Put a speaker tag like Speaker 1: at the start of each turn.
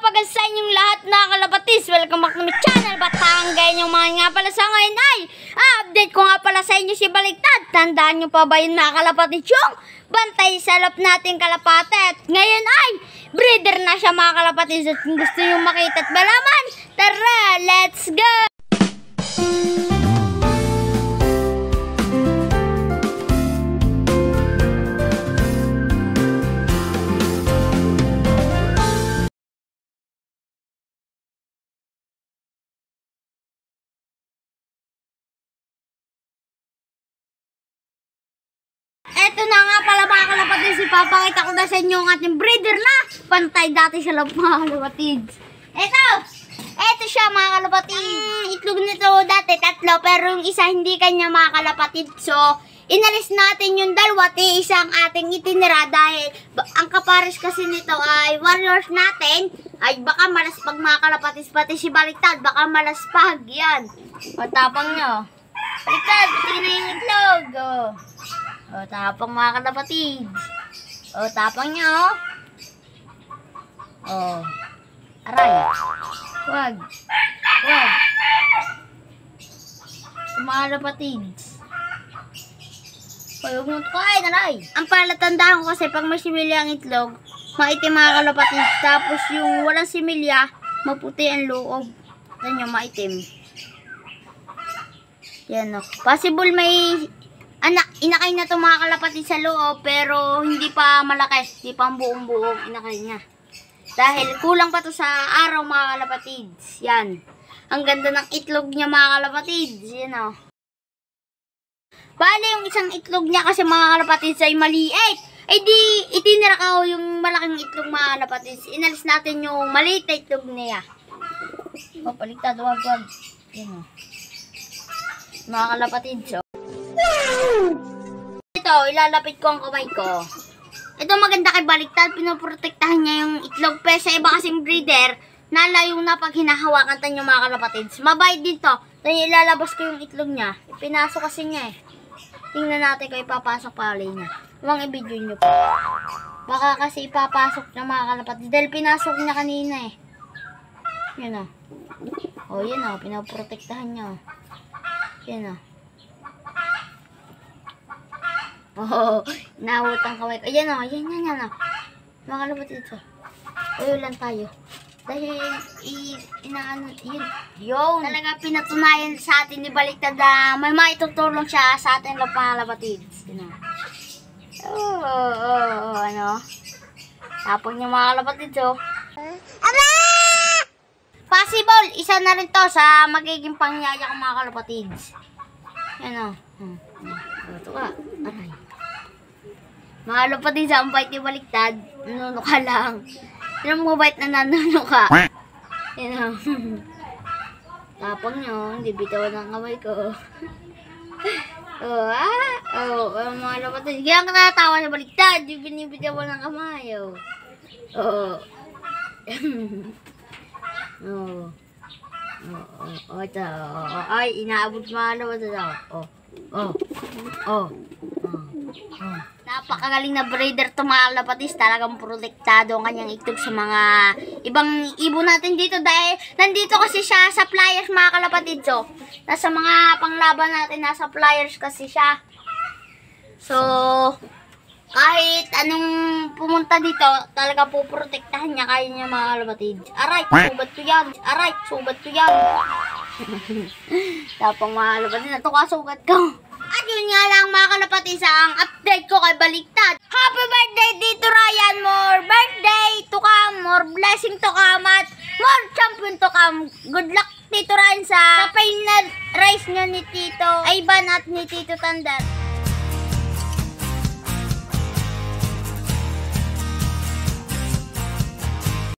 Speaker 1: umaga sa inyong lahat na kalabatis. Welcome back to my channel. Batanggay nyo mga nga pala sa ngayon ay update ko nga pala sa inyo si Baliktad. Tandaan nyo pa ba yun mga kalabatis yung bantay sa lap natin kalapatit? Ngayon ay breeder na siya mga kalabatis. At kung gusto nyo makita at malaman, tara, let's go! Eto na nga pala mga kalapatids, ipapakita ko na sa inyo ang ating breeder na pantay dati sa loob mga kalapatids. Eto siya mga kalapatids. Itlog nito dati 3 pero yung isa hindi kanya mga kalapatids. So, inalis natin yung dalawa, isang ating itinira dahil ang kapares kasi nito ay warriors natin. Ay baka malaspag mga kalapatids, pati si Baliktad baka malaspag. Yan. Matapang nyo. Baliktad, tingnan na yung itlog. O, tapang mga kalapatids. O, tapang niya, o. O. Aray. Wag. Wag. Mga kalapatids. Huwag mo ito kain, aray. Ang palatandaan ko kasi pag may similya ang itlog, maitim mga kalapatids. Tapos yung walang similya, maputi ang loob. Yan yung maitim. Yan, o. Possible may inakay na ito mga kalapatids sa loob, pero hindi pa malaki, hindi pa ang buong inakay niya. Dahil kulang pa to sa araw mga kalapatids. Yan. Ang ganda ng itlog niya mga kalapatids. Yan o. Bale yung isang itlog niya kasi mga kalapatids ay maliit. Ay di itinira ko yung malaking itlog mga kalapatids. Inalis natin yung maliit na itlog niya. O, Baliktad, wag. Yan o. Mga kalapatids o. Ito, ilalapit ko ang kamay ko. Ito maganda kay Baliktad, pinoprotektahan niya yung itlog. Pero sa iba kasing breeder, nalayo na pag hinahawakan tayo mga kalapatids. Mabait din to. Tayo ilalabas ko yung itlog niya. Pinasok kasi niya eh. Tingnan natin kung ipapasok pa ulit niya. Huwag i-video nyo pa. Baka kasi ipapasok niya mga kalapatids. Dahil pinasok niya kanina eh. Yun o. O yun o, pinoprotektahan niya o. Yun o. Oh, nahutang kaway ko. Ayan o, yan o. Mga kalapatids ito. Uyo lang tayo. Dahil, inaano, yun. Talaga pinatunayan sa atin ni Baliktad na may maitutulong siya sa atin lang mga kalapatids. Yun o. Ano? Tapos niya mga kalapatids o. Possible, isa na rin to sa magiging pangyaya ng mga kalapatids. Yan o. Ito ka. Aray. Mga kalapatids, ang bait ni Baliktad. Nanuno ka lang. Yan mo bait na nanuno ka. Yan o. Tapang nyo. Hindi bitawan ang kamay ko. Mga kalapatids. Kaya ka natatawa ni Baliktad. Yung binibitawan ng kamay. Ito. Ay, inaabot mga kalapatids. Napakagaling na breeder to mga kalapatids. Talagang protektado ang kanyang itlog sa mga ibang ibon natin dito dahil nandito kasi siya sa flyers mga kalapatids. Nasa mga panglaban natin, nasa flyers kasi siya. So, kahit anong pumunta dito, talaga puprotektahan niya, kaya niya mga kalapatids. Aray, subat ko yan. Tapang mga kalapatids, natuka sugat ko. At yun nga lang mga kalapatids ang update ko kay Baliktad. Happy birthday Tito Ryan! More birthday to come, more blessing to come, at more champion to come. Good luck Tito Ryan sa final race niya ni Tito Ivan at ni Tito Thunder.